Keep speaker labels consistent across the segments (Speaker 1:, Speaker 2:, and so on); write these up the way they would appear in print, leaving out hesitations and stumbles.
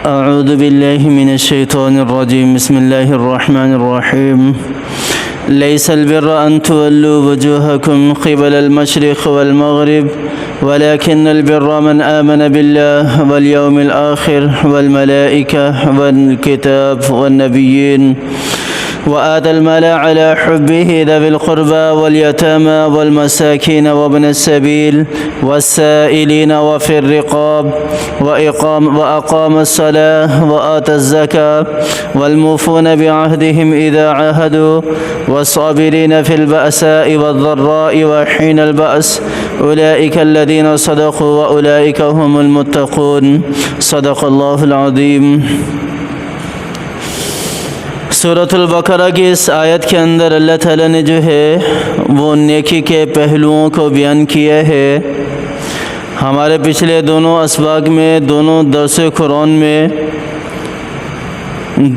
Speaker 1: أعوذ بالله من الشيطان الرجيم بسم الله الرحمن الرحيم ليس البر أن تولوا وجوهكم قبل المشرق والمغرب ولكن البر من آمن بالله واليوم الآخر والملائكة والكتاب والنبيين وآتى المال على حبه ذوي القربى واليتامى والمساكين وابن السبيل والسائلين وفي الرقاب وأقام الصلاة وآتى الزكاة والموفون بعهدهم إذا عاهدوا والصابرين في البأساء والضراء وحين البأس أولئك الذين صدقوا وأولئك هم المتقون صدق الله العظيم۔ سورۃ البقرہ کی اس آیت کے اندر اللہ تعالیٰ نے جو ہے وہ نیکی کے پہلوؤں کو بیان کیا ہے۔ ہمارے پچھلے دونوں اسباق میں دونوں درس قرآن میں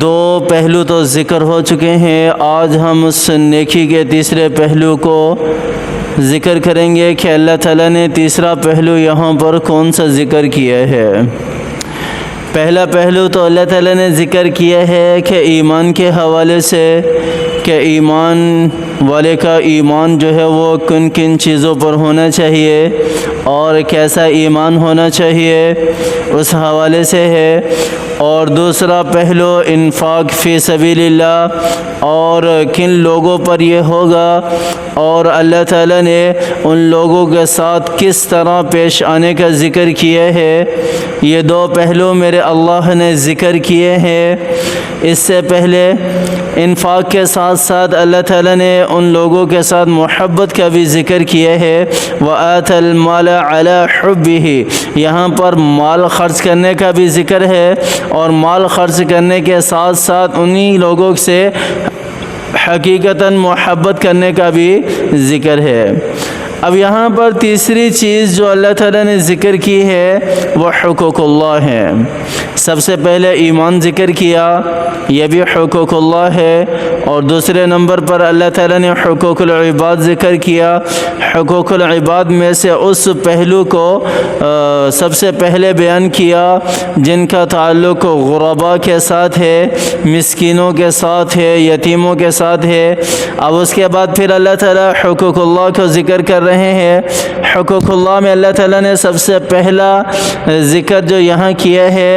Speaker 1: دو پہلو تو ذکر ہو چکے ہیں۔ آج ہم اس نیکی کے تیسرے پہلو کو ذکر کریں گے کہ اللہ تعالیٰ نے تیسرا پہلو یہاں پر کون سا ذکر کیا ہے۔ پہلا پہلو تو اللہ تعالیٰ نے ذکر کیا ہے کہ ایمان کے حوالے سے کہ ایمان والے کا ایمان جو ہے وہ کن کن چیزوں پر ہونا چاہیے اور کیسا ایمان ہونا چاہیے اس حوالے سے ہے۔ اور دوسرا پہلو انفاق فی سبیل اللہ اور کن لوگوں پر یہ ہوگا اور اللہ تعالیٰ نے ان لوگوں کے ساتھ کس طرح پیش آنے کا ذکر کیا ہے۔ یہ دو پہلو میرے اللہ نے ذکر کیے ہیں۔ اس سے پہلے انفاق کے ساتھ ساتھ اللہ تعالیٰ نے ان لوگوں کے ساتھ محبت کا بھی ذکر کیا ہے۔ وَآتَى الْمَالَ عَلَى حُبِّهِ، یہاں پر مال خرچ کرنے کا بھی ذکر ہے اور مال خرچ کرنے کے ساتھ ساتھ انہی لوگوں سے حقیقتاً محبت کرنے کا بھی ذکر ہے۔ اب یہاں پر تیسری چیز جو اللہ تعالیٰ نے ذکر کی ہے وہ حقوق اللہ ہے۔ سب سے پہلے ایمان ذکر کیا، یہ بھی حقوق اللہ ہے، اور دوسرے نمبر پر اللہ تعالیٰ نے حقوق العباد ذکر کیا۔ حقوق العباد میں سے اس پہلو کو سب سے پہلے بیان کیا جن کا تعلق غرباء کے ساتھ ہے، مسکینوں کے ساتھ ہے، یتیموں کے ساتھ ہے۔ اب اس کے بعد پھر اللہ تعالیٰ حقوق اللہ کو ذکر کر رہے ہیں۔ حقوق اللہ میں اللہ تعالیٰ نے سب سے پہلا ذکر جو یہاں کیا ہے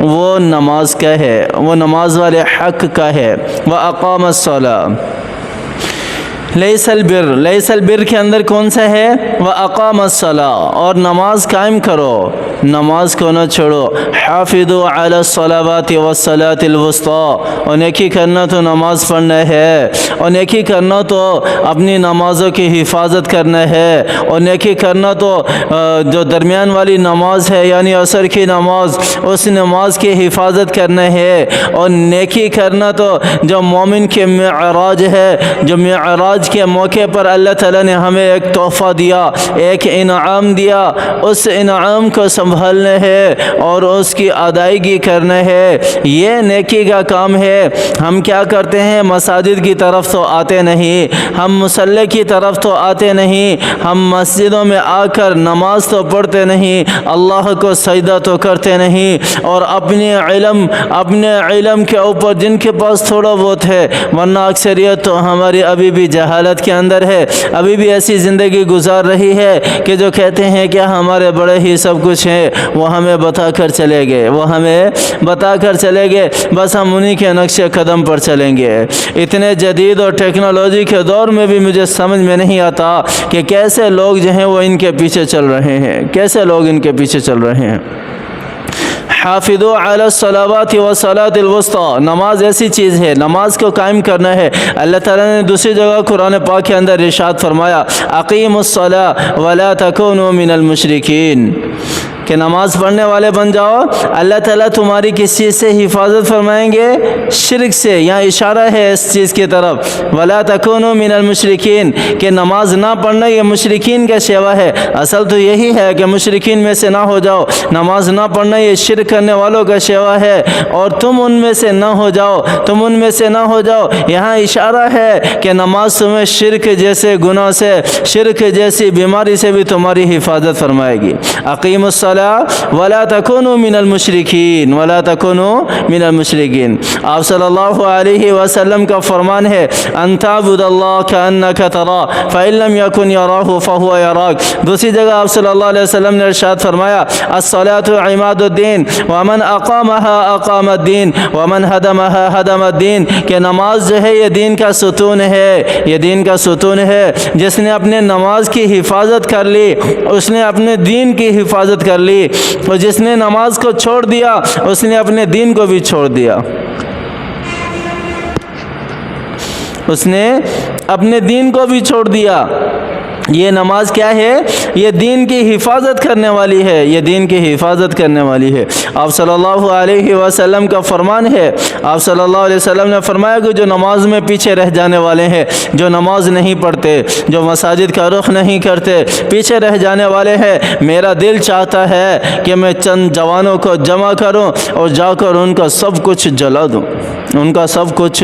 Speaker 1: وہ نماز کا ہے، وہ نماز والے حق کا ہے۔ وَأَقَامَ الصَّلَاةَ، لیس البر، لیس البر کے اندر کون سا ہے؟ وَأَقَامَ الصَّلَاةَ، اور نماز قائم کرو، نماز کو نہ چھوڑو۔ حافظوا علی الصلوات والصلاة الوسطی، اور نیکی کرنا تو نماز پڑھنا ہے، اور نیکی کرنا تو اپنی نمازوں کی حفاظت کرنا ہے، اور نیکی کرنا تو جو درمیان والی نماز ہے یعنی عصر کی نماز، اس نماز کی حفاظت کرنا ہے۔ اور نیکی کرنا تو جو مومن کے معراج ہے، جو معراج کے موقع پر اللہ تعالیٰ نے ہمیں ایک تحفہ دیا، ایک انعام دیا، اس انعام کو سنبھالنا ہے اور اس کی ادائیگی کرنا ہے، یہ نیکی کا کام ہے۔ ہم کیا کرتے ہیں؟ مساجد کی طرف تو آتے نہیں، ہم مصلی کی طرف تو آتے نہیں، ہم مسجدوں میں آ کر نماز تو پڑھتے نہیں، اللہ کو سجدہ تو کرتے نہیں، اور اپنے علم کے اوپر جن کے پاس تھوڑا بہت ہے، ورنہ اکثریت تو ہماری ابھی بھی جہالت کے اندر ہے، ابھی بھی ایسی زندگی گزار رہی ہے کہ جو کہتے ہیں کہ ہمارے بڑے ہی سب کچھ ہیں، وہ ہمیں بتا کر چلے گئے، بس ہم انہی کے نقش قدم پر چلیں گے۔ اتنے جدید اور ٹیکنالوجی کے دور میں بھی مجھے سمجھ میں نہیں آتا کہ کیسے لوگ جو ہیں وہ ان کے پیچھے چل رہے ہیں، حافظوا علی الصلوات والصلاة الوسطی، نماز ایسی چیز ہے، نماز کو قائم کرنا ہے۔ اللہ تعالیٰ نے دوسری جگہ قرآن پاک کے اندر ارشاد فرمایا اقیموا الصلاة ولا تکونوا من المشرکین، کہ نماز پڑھنے والے بن جاؤ، اللہ تعالیٰ تمہاری کس چیز سے حفاظت فرمائیں گے؟ شرک سے۔ یہاں اشارہ ہے اس چیز کی طرف، وَلَا تَكُونُوا مِنَ الْمُشْرِكِينَ، کہ نماز نہ پڑھنا یہ مشرکین کا شیوا ہے۔ اصل تو یہی ہے کہ مشرکین میں سے نہ ہو جاؤ، نماز نہ پڑھنا یہ شرک کرنے والوں کا شیوا ہے، اور تم ان میں سے نہ ہو جاؤ، یہاں اشارہ ہے کہ نماز تمہیں شرک جیسے گناہ سے، شرک جیسی بیماری سے بھی تمہاری حفاظت فرمائے گی۔ اقیم الصلاۃ الصلاة ولا تكونوا من المشركين ولا تكونوا من المشركين۔ آپ صلی اللہ علیہ وسلم کا فرمان ہے ان تعبد اللہ کأنک تراه فإن لم يكن يراه فهو يراك۔ دوسری جگہ آپ صلی اللہ علیہ وسلم نے ارشاد فرمایا الصلاة عماد الدین ومن اقامها اقام الدین ومن هدمها هدم الدین، کہ نماز جو ہے یہ دین کا ستون ہے، یہ دین کا ستون ہے۔ جس نے اپنے نماز کی حفاظت کر لی اس نے اپنے دین کی حفاظت کر لی، اور جس نے نماز کو چھوڑ دیا اس نے اپنے دین کو بھی چھوڑ دیا، اس نے اپنے دین کو بھی چھوڑ دیا۔ یہ نماز کیا ہے؟ یہ دین کی حفاظت کرنے والی ہے، یہ دین کی حفاظت کرنے والی ہے۔ آپ صلی اللہ علیہ وسلم کا فرمان ہے، آپ صلی اللہ علیہ وسلم نے فرمایا کہ جو نماز میں پیچھے رہ جانے والے ہیں، جو نماز نہیں پڑھتے، جو مساجد کا رخ نہیں کرتے، پیچھے رہ جانے والے ہیں، میرا دل چاہتا ہے کہ میں چند جوانوں کو جمع کروں اور جا کر ان کا سب کچھ جلا دوں، ان کا سب کچھ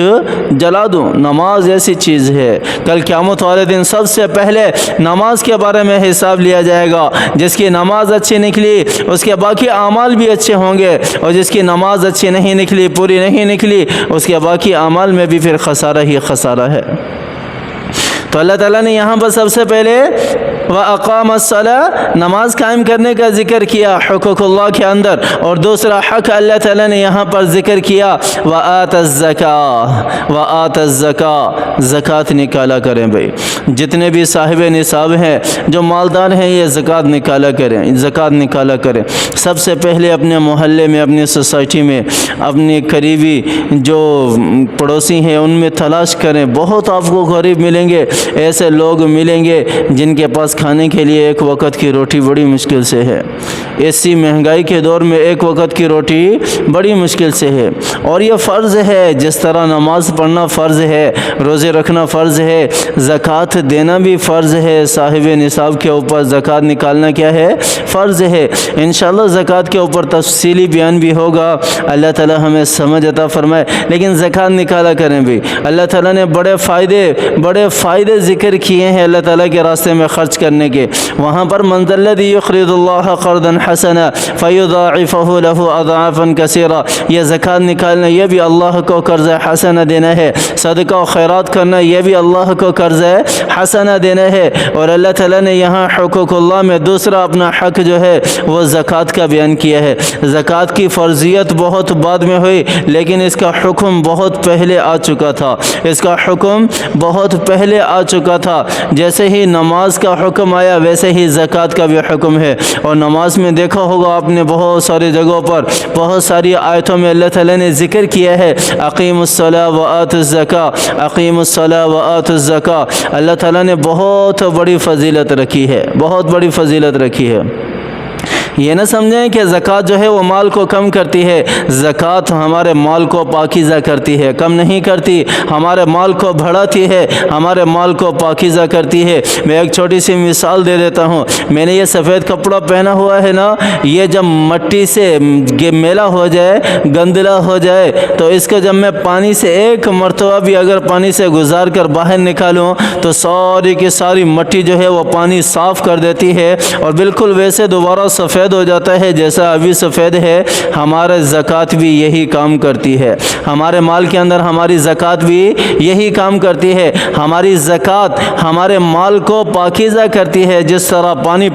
Speaker 1: جلا دوں۔ نماز ایسی چیز ہے، کل قیامت والے دن سب سے پہلے نماز کے بارے میں حساب لیا جائے گا۔ جس کی نماز اچھی نکلی اس کے باقی اعمال بھی اچھے ہوں گے، اور جس کی نماز اچھی نہیں نکلی، پوری نہیں نکلی، اس کے باقی اعمال میں بھی پھر خسارہ ہی خسارہ ہے۔ تو اللہ تعالیٰ نے یہاں پر سب سے پہلے وَأَقَامَ الصَّلَاةَ نماز قائم کرنے کا ذکر کیا حقوق اللہ کے اندر، اور دوسرا حق اللہ تعالیٰ نے یہاں پر ذکر کیا وَآتَ الزَّكَاةَ وَآتَ الزَّكَاةَ، زکوٰۃ نکالا کریں بھائی۔ جتنے بھی صاحب نصاب ہیں، جو مالدار ہیں، یہ زکوٰۃ نکالا کریں، زکوٰۃ نکالا کریں۔ سب سے پہلے اپنے محلے میں، اپنی سوسائٹی میں، اپنی قریبی جو پڑوسی ہیں ان میں تلاش کریں۔ بہت آپ کو غریب ملیں گے، ایسے لوگ ملیں گے جن کے پاس کھانے کے لیے ایک وقت کی روٹی بڑی مشکل سے ہے۔ ایسی مہنگائی کے دور میں ایک وقت کی روٹی بڑی مشکل سے ہے، اور یہ فرض ہے، جس طرح نماز پڑھنا فرض ہے، روزے رکھنا فرض ہے، زکوٰۃ دینا بھی فرض ہے۔ صاحب نصاب کے اوپر زکوٰۃ نکالنا کیا ہے؟ فرض ہے۔ انشاءاللہ زکوٰۃ کے اوپر تفصیلی بیان بھی ہوگا، اللہ تعالی ہمیں سمجھ عطا فرمائے۔ لیکن زکوٰۃ نکالا کریں بھی۔ اللہ تعالیٰ نے بڑے فائدے ذکر کیے ہیں اللہ تعالیٰ کے راستے میں خرچ کرنے کے۔ وہاں پر من ذا الذی یقرض اللہ قرضا حسنا فیضاعفہ لہ اضعافا کثیرا، یہ زکوٰۃ نکالنا یہ بھی اللہ کو قرض حسنہ دینا ہے، صدقہ و خیرات کرنا یہ بھی اللہ کو قرض حسنہ دینا ہے۔ اور اللہ تعالیٰ نے یہاں حقوق اللہ میں دوسرا اپنا حق جو ہے وہ زکوٰۃ کا بیان کیا ہے۔ زکوٰۃ کی فرضیت بہت بعد میں ہوئی، لیکن اس کا حکم بہت پہلے آ چکا تھا، اس کا حکم بہت پہلے آ چکا تھا۔ جیسے ہی نماز کا حکم آیا ویسے ہی زکوٰۃ کا بھی حکم ہے۔ اور نماز میں دیکھا ہوگا آپ نے بہت ساری جگہوں پر، بہت ساری آیتوں میں اللہ تعالیٰ نے ذکر کیا ہے اقیموا الصلاۃ وآتوا الزکاۃ، اقیموا الصلاۃ وآتوا الزکاۃ۔ اللہ تعالیٰ نے بہت بڑی فضیلت رکھی ہے، بہت بڑی فضیلت رکھی ہے۔ یہ نہ سمجھیں کہ زکوٰۃ جو ہے وہ مال کو کم کرتی ہے، زکوٰۃ ہمارے مال کو پاکیزہ کرتی ہے، کم نہیں کرتی، ہمارے مال کو بڑھاتی ہے، ہمارے مال کو پاکیزہ کرتی ہے۔ میں ایک چھوٹی سی مثال دے دیتا ہوں۔ میں نے یہ سفید کپڑا پہنا ہوا ہے نا، یہ جب مٹی سے میلا ہو جائے، گندلا ہو جائے، تو اس کو جب میں پانی سے ایک مرتبہ بھی اگر پانی سے گزار کر باہر نکالوں تو ساری کی ساری مٹی جو ہے وہ پانی صاف کر دیتی ہے، اور بالکل ویسے دوبارہ سفید ہو جاتا ہے جیسا ابھی سفید ہے۔ ہمارے زکوٰۃ بھی یہی کام کرتی ہے، ہمارے مال کے اندر ہماری زکوٰۃ بھی یہی کام کرتی ہے۔ ہماری زکوٰۃ ہمارے مال کو پاکیزہ کرتی ہے، جس طرح پانی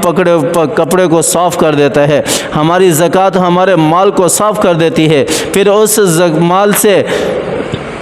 Speaker 1: کپڑے کو صاف کر دیتا ہے، ہماری زکوٰۃ ہمارے مال کو صاف کر دیتی ہے۔ پھر اس مال سے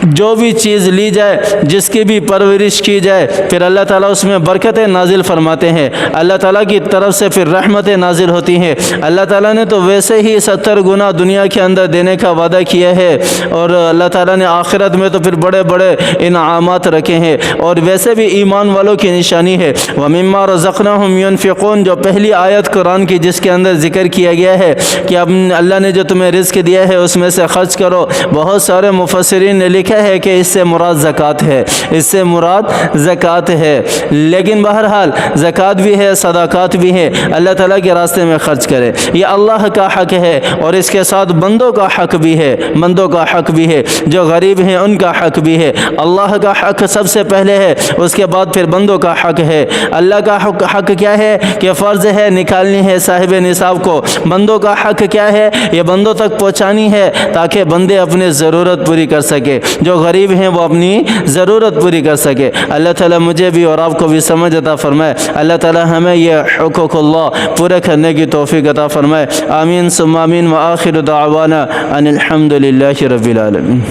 Speaker 1: جو بھی چیز لی جائے، جس کی بھی پرورش کی جائے، پھر اللہ تعالیٰ اس میں برکتیں نازل فرماتے ہیں، اللہ تعالیٰ کی طرف سے پھر رحمتیں نازل ہوتی ہیں۔ اللہ تعالیٰ نے تو ویسے ہی 70 گنا دنیا کے اندر دینے کا وعدہ کیا ہے، اور اللہ تعالیٰ نے آخرت میں تو پھر بڑے بڑے انعامات رکھے ہیں، اور ویسے بھی ایمان والوں کی نشانی ہے۔ وَمِمَّا رَزَقْنَاهُمْ يُنْفِقُونَ، جو پہلی آیت قرآن کی جس کے اندر ذکر کیا گیا ہے کہ اب اللہ نے جو تمہیں رزق دیا ہے اس میں سے خرچ کرو۔ بہت سارے مفسرین نے لکھا لکھا ہے کہ اس سے مراد زکوٰۃ ہے، اس سے مراد زکوٰۃ ہے، لیکن بہرحال زکوٰۃ بھی ہے، صدقات بھی ہے، اللہ تعالیٰ کے راستے میں خرچ کرے، یہ اللہ کا حق ہے، اور اس کے ساتھ بندوں کا حق بھی ہے، بندوں کا حق بھی ہے، جو غریب ہیں ان کا حق بھی ہے۔ اللہ کا حق سب سے پہلے ہے، اس کے بعد پھر بندوں کا حق ہے۔ اللہ کا حق کیا ہے کہ فرض ہے نکالنی ہے صاحب نصاب کو، بندوں کا حق کیا ہے، یہ بندوں تک پہنچانی ہے تاکہ بندے اپنی ضرورت پوری کر سکے، جو غریب ہیں وہ اپنی ضرورت پوری کر سکے۔ اللہ تعالیٰ مجھے بھی اور آپ کو بھی سمجھ عطا فرمائے، اللہ تعالیٰ ہمیں یہ حقوق اللہ پورے کرنے کی توفیق عطا فرمائے۔ آمین ثم آمین، وآخر دعوانا ان الحمد للہ رب العالمین۔